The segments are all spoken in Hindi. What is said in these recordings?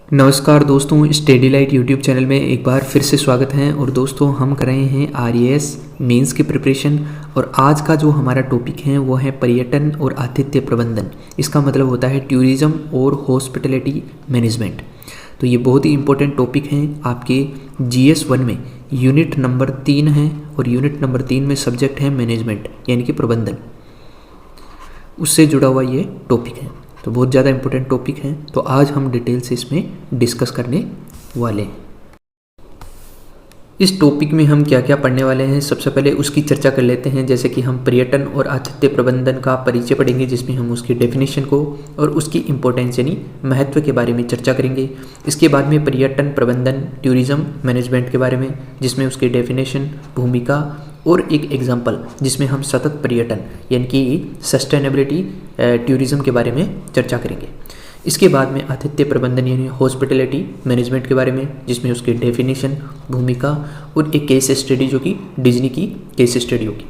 नमस्कार दोस्तों, स्टडी लाइट यूट्यूब चैनल में एक बार फिर से स्वागत है। और दोस्तों हम कर रहे हैं आरएएस मेंस की प्रिपरेशन। और आज का जो हमारा टॉपिक है वो है पर्यटन और आतिथ्य प्रबंधन। इसका मतलब होता है टूरिज़्म और हॉस्पिटैलिटी मैनेजमेंट। तो ये बहुत ही इंपॉर्टेंट टॉपिक हैं आपके जीएस 1 में। यूनिट नंबर 3 है और यूनिट नंबर 3 में सब्जेक्ट है मैनेजमेंट यानी कि प्रबंधन, उससे जुड़ा हुआ ये टॉपिक है। तो बहुत ज़्यादा इंपॉर्टेंट टॉपिक है। तो आज हम डिटेल से इसमें डिस्कस करने वाले हैं। इस टॉपिक में हम क्या क्या पढ़ने वाले हैं, सबसे पहले उसकी चर्चा कर लेते हैं। जैसे कि हम पर्यटन और आतिथ्य प्रबंधन का परिचय पढ़ेंगे, जिसमें हम उसकी डेफिनेशन को और उसकी इंपॉर्टेंस यानी महत्व के बारे में चर्चा करेंगे। इसके बाद में पर्यटन प्रबंधन टूरिज़्म मैनेजमेंट के बारे में, जिसमें उसकी डेफिनेशन, भूमिका और एक एग्जाम्पल जिसमें हम सतत पर्यटन यानी कि सस्टेनेबिलिटी टूरिज़्म के बारे में चर्चा करेंगे। इसके बाद में आतिथ्य प्रबंधन यानी हॉस्पिटैलिटी मैनेजमेंट के बारे में, जिसमें उसकी डेफिनेशन, भूमिका और एक केस स्टडी जो कि डिज्नी की केस स्टडी होगी,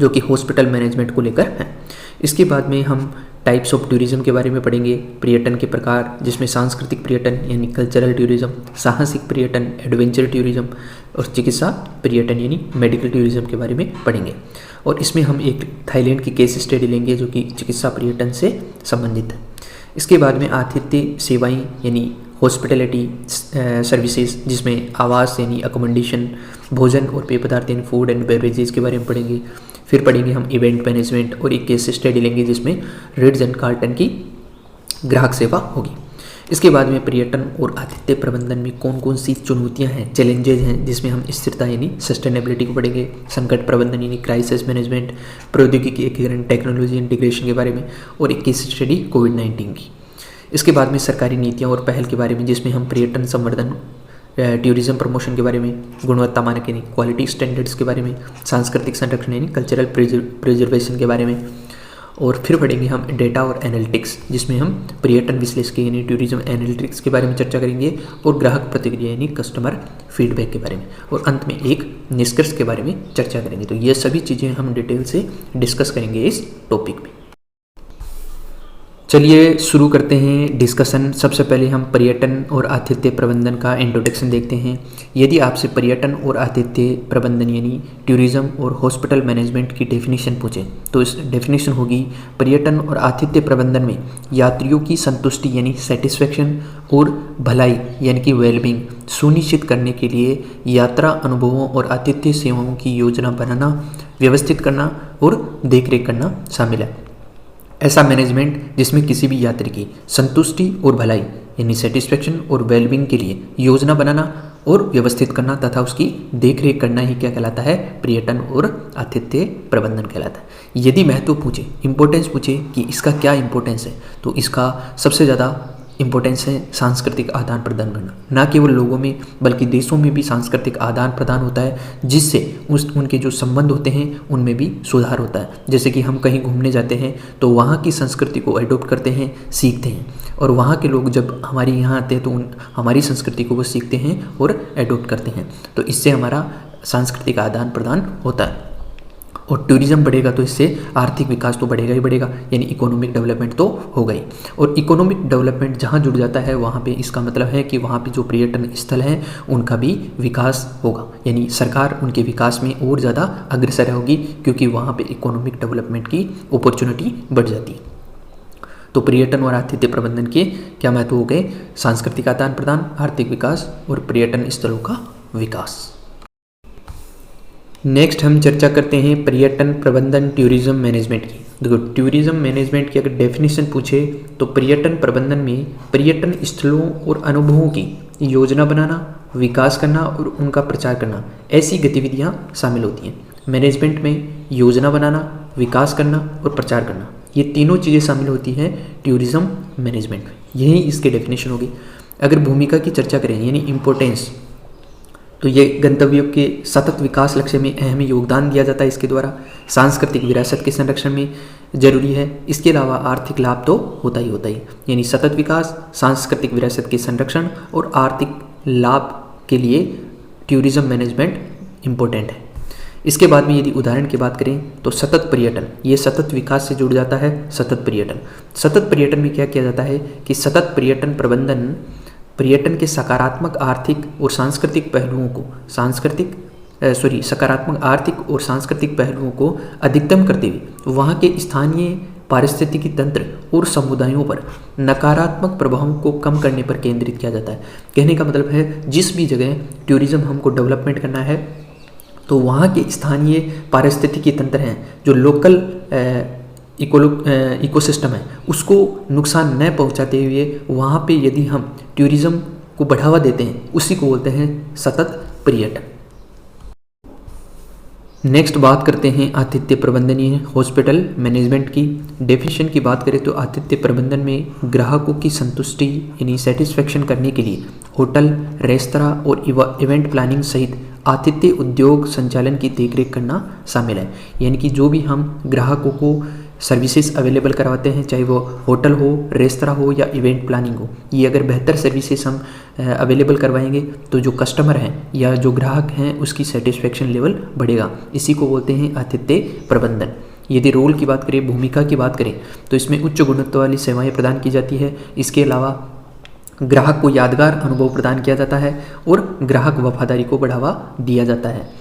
जो कि हॉस्पिटल मैनेजमेंट को लेकर है। इसके बाद में हम टाइप्स ऑफ टूरिज़्म के बारे में पढ़ेंगे, पर्यटन के प्रकार, जिसमें सांस्कृतिक पर्यटन यानी कल्चरल टूरिज़्म, साहसिक पर्यटन एडवेंचर टूरिज़्म और चिकित्सा पर्यटन यानी मेडिकल टूरिज़्म के बारे में पढ़ेंगे। और इसमें हम एक थाईलैंड की केस स्टडी लेंगे जो कि चिकित्सा पर्यटन से संबंधित है। इसके बाद में आतिथ्य सेवाएं यानी हॉस्पिटैलिटी सर्विसेज, जिसमें आवास यानी अकोमोडेशन, भोजन और पेय पदार्थ यानी फूड एंड बेवरेजेस के बारे में पढ़ेंगे। फिर पढ़ेंगे हम इवेंट मैनेजमेंट और एक केस स्टडी लेंगे जिसमें रिट्ज एंड कार्लटन की ग्राहक सेवा होगी। इसके बाद में पर्यटन और आतिथ्य प्रबंधन में कौन कौन सी चुनौतियां हैं, चैलेंजेज हैं, जिसमें हम स्थिरता यानी सस्टेनेबिलिटी को पढ़ेंगे, संकट प्रबंधन यानी क्राइसिस मैनेजमेंट, प्रौद्योगिकी एकीकरण टेक्नोलॉजी इंटीग्रेशन के बारे में और एक केस स्टडी कोविड-19 की। इसके बाद में सरकारी नीतियाँ और पहल के बारे में, जिसमें हम पर्यटन संवर्धन, टूरिज़्म प्रमोशन के बारे में, गुणवत्ता मानक यानी क्वालिटी स्टैंडर्ड्स के बारे में, सांस्कृतिक संरक्षण यानी कल्चरल प्रिजर्वेशन के बारे में। और फिर पढ़ेंगे हम डेटा और एनालिटिक्स, जिसमें हम पर्यटन विश्लेषण यानी टूरिज़्म एनालिटिक्स के बारे में चर्चा करेंगे और ग्राहक प्रतिक्रिया यानी कस्टमर फीडबैक के बारे में। और अंत में एक निष्कर्ष के बारे में चर्चा करेंगे। तो ये सभी चीज़ें हम डिटेल से डिस्कस करेंगे इस टॉपिक में। चलिए शुरू करते हैं डिस्कशन। सबसे पहले हम पर्यटन और आतिथ्य प्रबंधन का इंट्रोडक्शन देखते हैं। यदि आपसे पर्यटन और आतिथ्य प्रबंधन यानी टूरिज़्म और हॉस्पिटल मैनेजमेंट की डेफिनेशन पूछें तो इस डेफिनेशन होगी, पर्यटन और आतिथ्य प्रबंधन में यात्रियों की संतुष्टि यानी सेटिस्फेक्शन और भलाई यानी कि वेलबींग सुनिश्चित करने के लिए यात्रा अनुभवों और आतिथ्य सेवाओं की योजना बनाना, व्यवस्थित करना और देखरेख करना शामिल है। ऐसा मैनेजमेंट जिसमें किसी भी यात्री की संतुष्टि और भलाई यानी सेटिस्फेक्शन और वेलबींग के लिए योजना बनाना और व्यवस्थित करना तथा उसकी देखरेख करना ही क्या कहलाता है, पर्यटन और आतिथ्य प्रबंधन कहलाता है। यदि महत्व पूछे, इंपॉर्टेंस पूछे कि इसका क्या इंपॉर्टेंस है, तो इसका सबसे ज़्यादा इंपॉर्टेंस है सांस्कृतिक आदान प्रदान करना। ना केवल लोगों में बल्कि देशों में भी सांस्कृतिक आदान प्रदान होता है, जिससे उनके जो संबंध होते हैं उनमें भी सुधार होता है। जैसे कि हम कहीं घूमने जाते हैं तो वहाँ की संस्कृति को अडॉप्ट करते हैं, सीखते हैं, और वहाँ के लोग जब हमारे यहाँ आते हैं तो हमारी संस्कृति को वो सीखते हैं और अडॉप्ट करते हैं। तो इससे हमारा सांस्कृतिक आदान प्रदान होता है। और टूरिज़्म बढ़ेगा तो इससे आर्थिक विकास तो बढ़ेगा ही बढ़ेगा, यानी इकोनॉमिक डेवलपमेंट तो होगा ही। और इकोनॉमिक डेवलपमेंट जहाँ जुड़ जाता है वहाँ पे इसका मतलब है कि वहाँ पे जो पर्यटन स्थल हैं उनका भी विकास होगा, यानी सरकार उनके विकास में और ज़्यादा अग्रसर होगी, क्योंकि वहाँ पे इकोनॉमिक डेवलपमेंट की अपॉर्चुनिटी बढ़ जाती है। तो पर्यटन और आतिथ्य प्रबंधन के क्या महत्व हो गए, सांस्कृतिक आदान प्रदान, आर्थिक विकास और पर्यटन स्थलों का विकास। नेक्स्ट हम चर्चा करते हैं पर्यटन प्रबंधन टूरिज़्म मैनेजमेंट की। देखो, टूरिज़्म मैनेजमेंट की अगर डेफिनेशन पूछे तो पर्यटन प्रबंधन में पर्यटन स्थलों और अनुभवों की योजना बनाना, विकास करना और उनका प्रचार करना, ऐसी गतिविधियां शामिल होती हैं। मैनेजमेंट में योजना बनाना, विकास करना और प्रचार करना, ये तीनों चीज़ें शामिल होती हैं टूरिज़्म मैनेजमेंट में। यही इसकी डेफिनेशन होगी। अगर भूमिका की चर्चा करें यानी इम्पोर्टेंस, तो ये गंतव्यों के सतत विकास लक्ष्य में अहम योगदान दिया जाता है इसके द्वारा। सांस्कृतिक विरासत के संरक्षण में जरूरी है। इसके अलावा आर्थिक लाभ तो होता ही होता है, यानी सतत विकास, सांस्कृतिक विरासत के संरक्षण और आर्थिक लाभ के लिए टूरिज़्म मैनेजमेंट इम्पोर्टेंट है। इसके बाद में यदि उदाहरण की बात करें तो सतत पर्यटन, ये सतत विकास से जुड़ जाता है। सतत पर्यटन में क्या किया जाता है कि सतत पर्यटन प्रबंधन पर्यटन के सकारात्मक आर्थिक और सांस्कृतिक पहलुओं को सकारात्मक आर्थिक और सांस्कृतिक पहलुओं को अधिकतम करते हुए वहाँ के स्थानीय पारिस्थितिकी तंत्र और समुदायों पर नकारात्मक प्रभावों को कम करने पर केंद्रित किया जाता है। कहने का मतलब है जिस भी जगह टूरिज्म हमको डेवलपमेंट करना है तो वहाँ के स्थानीय पारिस्थितिकी तंत्र हैं, जो लोकल इकोसिस्टम है, उसको नुकसान न पहुँचाते हुए वहाँ पे यदि हम टूरिज्म को बढ़ावा देते हैं, उसी को बोलते हैं सतत पर्यटन। नेक्स्ट बात करते हैं आतिथ्य प्रबंधनीय हॉस्पिटल मैनेजमेंट की। डेफिनेशन की बात करें तो आतिथ्य प्रबंधन में ग्राहकों की संतुष्टि यानी सेटिस्फेक्शन करने के लिए होटल, रेस्तरां और इवेंट प्लानिंग सहित आतिथ्य उद्योग संचालन की देखरेख करना शामिल है। यानी कि जो भी हम ग्राहकों को सर्विसेज अवेलेबल करवाते हैं, चाहे वो होटल हो, रेस्तरां हो या इवेंट प्लानिंग हो, ये अगर बेहतर सर्विसेज हम अवेलेबल करवाएंगे तो जो कस्टमर हैं या जो ग्राहक हैं उसकी सेटिस्फेक्शन लेवल बढ़ेगा। इसी को बोलते हैं आतिथ्य प्रबंधन। यदि रोल की बात करें, भूमिका की बात करें, तो इसमें उच्च गुणवत्ता वाली सेवाएं प्रदान की जाती है। इसके अलावा ग्राहक को यादगार अनुभव प्रदान किया जाता है और ग्राहक वफादारी को बढ़ावा दिया जाता है।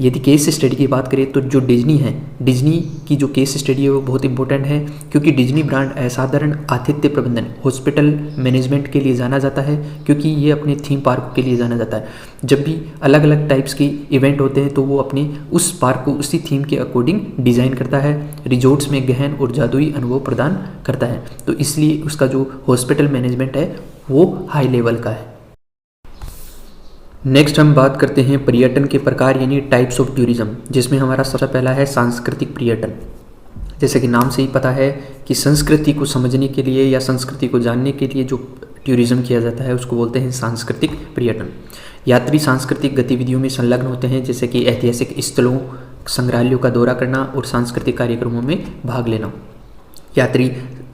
यदि केस स्टडी की बात करें तो जो डिज्नी है, डिज्नी की जो केस स्टडी है वो बहुत इंपॉर्टेंट है, क्योंकि डिज्नी ब्रांड असाधारण आतिथ्य प्रबंधन हॉस्पिटल मैनेजमेंट के लिए जाना जाता है, क्योंकि ये अपने थीम पार्क के लिए जाना जाता है। जब भी अलग अलग टाइप्स की इवेंट होते हैं तो वो अपने उस पार्क को उसी थीम के अकॉर्डिंग डिज़ाइन करता है, रिजॉर्ट्स में गहन और जादुई अनुभव प्रदान करता है। तो इसलिए उसका जो हॉस्पिटल मैनेजमेंट है वो हाई लेवल का है। नेक्स्ट हम बात करते हैं पर्यटन के प्रकार यानी टाइप्स ऑफ टूरिज्म, जिसमें हमारा सबसे पहला है सांस्कृतिक पर्यटन। जैसे कि नाम से ही पता है कि संस्कृति को समझने के लिए या संस्कृति को जानने के लिए जो टूरिज्म किया जाता है उसको बोलते हैं सांस्कृतिक पर्यटन। यात्री सांस्कृतिक गतिविधियों में संलग्न होते हैं, जैसे कि ऐतिहासिक स्थलों, संग्रहालयों का दौरा करना और सांस्कृतिक कार्यक्रमों में भाग लेना। यात्री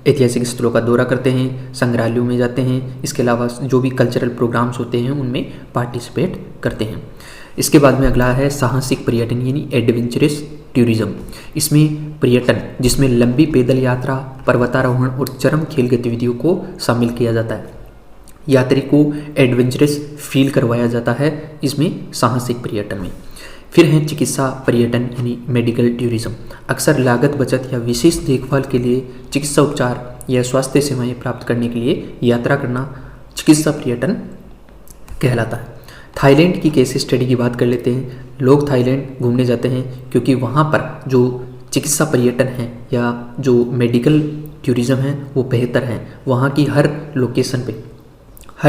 ऐतिहासिक स्थलों का दौरा करते हैं, संग्रहालयों में जाते हैं, इसके अलावा जो भी कल्चरल प्रोग्राम्स होते हैं उनमें पार्टिसिपेट करते हैं। इसके बाद में अगला है साहसिक पर्यटन यानी एडवेंचरस टूरिज्म। इसमें पर्यटन जिसमें लंबी पैदल यात्रा, पर्वतारोहण और चरम खेल गतिविधियों को शामिल किया जाता है। यात्री को एडवेंचरस फील करवाया जाता है इसमें साहसिक पर्यटन में। फिर है चिकित्सा पर्यटन यानी मेडिकल टूरिज्म। अक्सर लागत बचत या विशेष देखभाल के लिए चिकित्सा उपचार या स्वास्थ्य सेवाएं प्राप्त करने के लिए यात्रा करना चिकित्सा पर्यटन कहलाता है। थाईलैंड की केस स्टडी की बात कर लेते हैं। लोग थाईलैंड घूमने जाते हैं क्योंकि वहाँ पर जो चिकित्सा पर्यटन है या जो मेडिकल टूरिज्म है वो बेहतर है। वहाँ की हर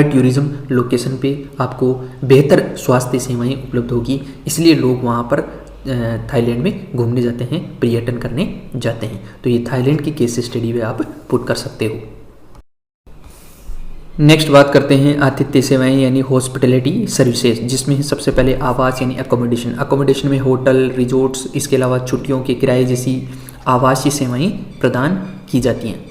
टूरिज्म लोकेशन पे आपको बेहतर स्वास्थ्य सेवाएं उपलब्ध होगी, इसलिए लोग वहाँ पर थाईलैंड में घूमने जाते हैं, पर्यटन करने जाते हैं। तो ये थाईलैंड की केस स्टडी में आप पुट कर सकते हो। नेक्स्ट बात करते हैं आतिथ्य सेवाएं यानी हॉस्पिटैलिटी सर्विसेज, जिसमें सबसे पहले आवास यानी अकोमोडेशन में होटल, रिजॉर्ट्स, इसके अलावा छुट्टियों के किराए जैसी आवासीय सेवाएं प्रदान की जाती हैं।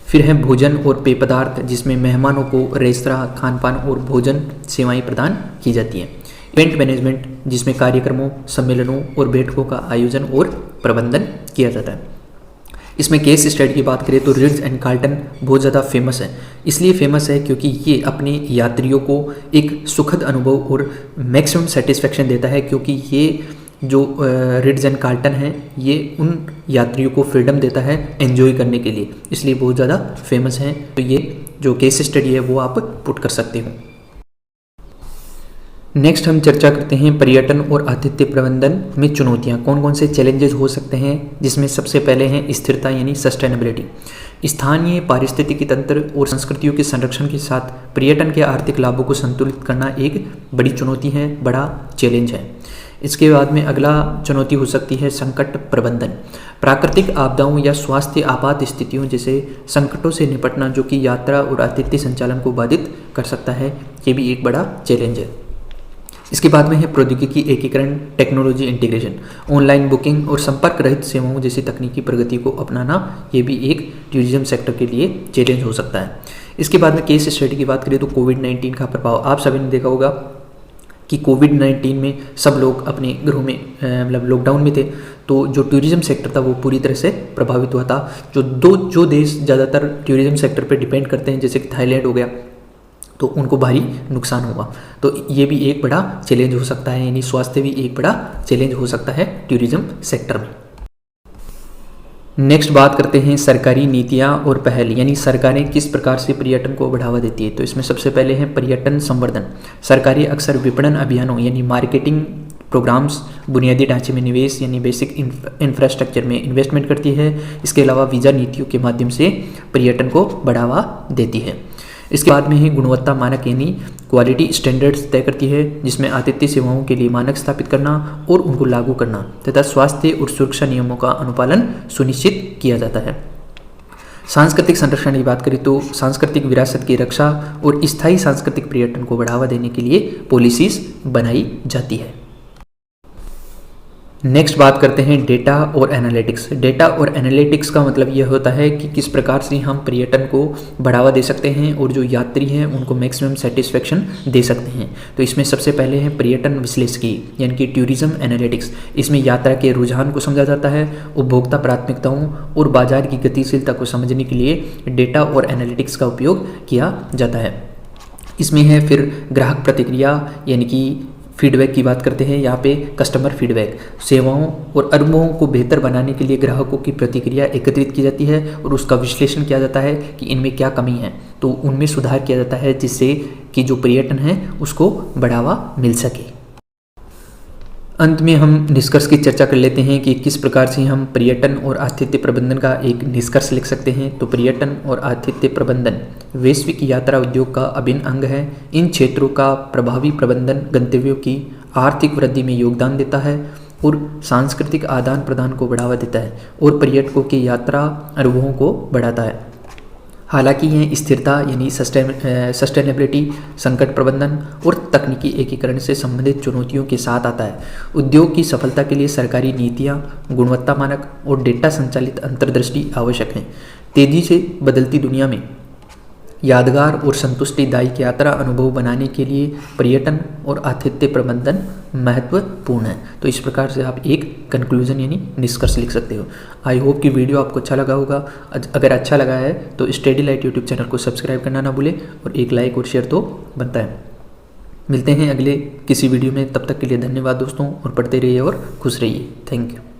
फिर है भोजन और पेय पदार्थ, जिसमें मेहमानों को रेस्तरां, खानपान और भोजन सेवाएं प्रदान की जाती हैं। इवेंट मैनेजमेंट, जिसमें कार्यक्रमों, सम्मेलनों और बैठकों का आयोजन और प्रबंधन किया जाता है। इसमें केस स्टडी की बात करें तो रिट्ज एंड कार्ल्टन बहुत ज़्यादा फेमस है। इसलिए फेमस है क्योंकि ये अपने यात्रियों को एक सुखद अनुभव और मैक्सिमम सेटिस्फेक्शन देता है, क्योंकि ये जो रिट्ज एंड कार्ल्टन है ये उन यात्रियों को फ्रीडम देता है एंजॉय करने के लिए, इसलिए बहुत ज़्यादा फेमस है। तो ये जो केस स्टडी है वो आप पुट कर सकते हो। नेक्स्ट हम चर्चा करते हैं पर्यटन और आतिथ्य प्रबंधन में चुनौतियाँ, कौन कौन से चैलेंजेस हो सकते हैं, जिसमें सबसे पहले हैं स्थिरता यानी सस्टेनेबिलिटी। स्थानीय पारिस्थितिकी तंत्र और संस्कृतियों के संरक्षण के साथ पर्यटन के आर्थिक लाभों को संतुलित करना एक बड़ी चुनौती है, बड़ा चैलेंज है। इसके बाद में अगला चुनौती हो सकती है संकट प्रबंधन। प्राकृतिक आपदाओं या स्वास्थ्य आपात स्थितियों जैसे संकटों से निपटना, जो कि यात्रा और आतिथ्य संचालन को बाधित कर सकता है, ये भी एक बड़ा चैलेंज है। इसके बाद में है प्रौद्योगिकी एकीकरण, टेक्नोलॉजी इंटीग्रेशन। ऑनलाइन बुकिंग और संपर्क रहित सेवाओं जैसी तकनीकी प्रगति को अपनाना, ये भी एक टूरिज्म सेक्टर के लिए चैलेंज हो सकता है। इसके बाद में केस स्टडी की बात करें तो कोविड-19 का प्रभाव आप सभी ने देखा होगा कि कोविड-19 में सब लोग अपने घरों में मतलब लॉकडाउन में थे, तो जो टूरिज्म सेक्टर था वो पूरी तरह से प्रभावित हुआ था। जो देश ज़्यादातर टूरिज्म सेक्टर पर डिपेंड करते हैं, जैसे कि थाईलैंड हो गया, तो उनको भारी नुकसान होगा। तो ये भी एक बड़ा चैलेंज हो सकता है, यानी स्वास्थ्य भी एक बड़ा चैलेंज हो सकता है टूरिज्म सेक्टर में। नेक्स्ट बात करते हैं सरकारी नीतियाँ और पहल, यानी सरकारें किस प्रकार से पर्यटन को बढ़ावा देती है। तो इसमें सबसे पहले है पर्यटन संवर्धन। सरकारें अक्सर विपणन अभियानों यानी मार्केटिंग प्रोग्राम्स, बुनियादी ढांचे में निवेश यानी बेसिक इंफ्रास्ट्रक्चर में इन्वेस्टमेंट करती है। इसके अलावा वीज़ा नीतियों के माध्यम से पर्यटन को बढ़ावा देती है। इसके बाद में ही गुणवत्ता मानक यानी क्वालिटी स्टैंडर्ड्स तय करती है, जिसमें आतिथ्य सेवाओं के लिए मानक स्थापित करना और उनको लागू करना तथा स्वास्थ्य और सुरक्षा नियमों का अनुपालन सुनिश्चित किया जाता है। सांस्कृतिक संरक्षण की बात करें तो सांस्कृतिक विरासत की रक्षा और स्थायी सांस्कृतिक पर्यटन को बढ़ावा देने के लिए पॉलिसीज बनाई जाती है। नेक्स्ट बात करते हैं डेटा और एनालिटिक्स। डेटा और एनालिटिक्स का मतलब यह होता है कि किस प्रकार से हम पर्यटन को बढ़ावा दे सकते हैं और जो यात्री हैं उनको मैक्सिमम सेटिस्फेक्शन दे सकते हैं। तो इसमें सबसे पहले है पर्यटन विश्लेषकी यानी कि टूरिज्म एनालिटिक्स। इसमें यात्रा के रुझान को समझा जाता है, उपभोक्ता प्राथमिकताओं और बाजार की गतिशीलता को समझने के लिए डेटा और एनालिटिक्स का उपयोग किया जाता है। इसमें है फिर ग्राहक प्रतिक्रिया यानी कि फीडबैक की बात करते हैं। यहाँ पे कस्टमर फीडबैक, सेवाओं और अनुभवों को बेहतर बनाने के लिए ग्राहकों की प्रतिक्रिया एकत्रित की जाती है और उसका विश्लेषण किया जाता है कि इनमें क्या कमी है, तो उनमें सुधार किया जाता है जिससे कि जो पर्यटन है उसको बढ़ावा मिल सके। अंत में हम निष्कर्ष की चर्चा कर लेते हैं कि किस प्रकार से हम पर्यटन और आतिथ्य प्रबंधन का एक निष्कर्ष लिख सकते हैं। तो पर्यटन और आतिथ्य प्रबंधन वैश्विक यात्रा उद्योग का अभिन्न अंग है। इन क्षेत्रों का प्रभावी प्रबंधन गंतव्यों की आर्थिक वृद्धि में योगदान देता है और सांस्कृतिक आदान प्रदान को बढ़ावा देता है और पर्यटकों के यात्रा अनुभवों को बढ़ाता है। हालांकि यह स्थिरता यानी सस्टेनेबिलिटी, संकट प्रबंधन और तकनीकी एकीकरण से संबंधित चुनौतियों के साथ आता है। उद्योग की सफलता के लिए सरकारी नीतियां, गुणवत्ता मानक और डेटा संचालित अंतर्दृष्टि आवश्यक हैं। तेजी से बदलती दुनिया में यादगार और संतुष्टिदायी यात्रा अनुभव बनाने के लिए पर्यटन और आतिथ्य प्रबंधन महत्वपूर्ण है। तो इस प्रकार से आप एक कंक्लूजन यानी निष्कर्ष लिख सकते हो। आई होप कि वीडियो आपको अच्छा लगा होगा। अगर अच्छा लगा है तो स्टडी लाइट यूट्यूब चैनल को सब्सक्राइब करना ना भूलें और एक लाइक और शेयर तो बनता है। मिलते हैं अगले किसी वीडियो में, तब तक के लिए धन्यवाद दोस्तों, और पढ़ते रहिए और खुश रहिए। Thank you.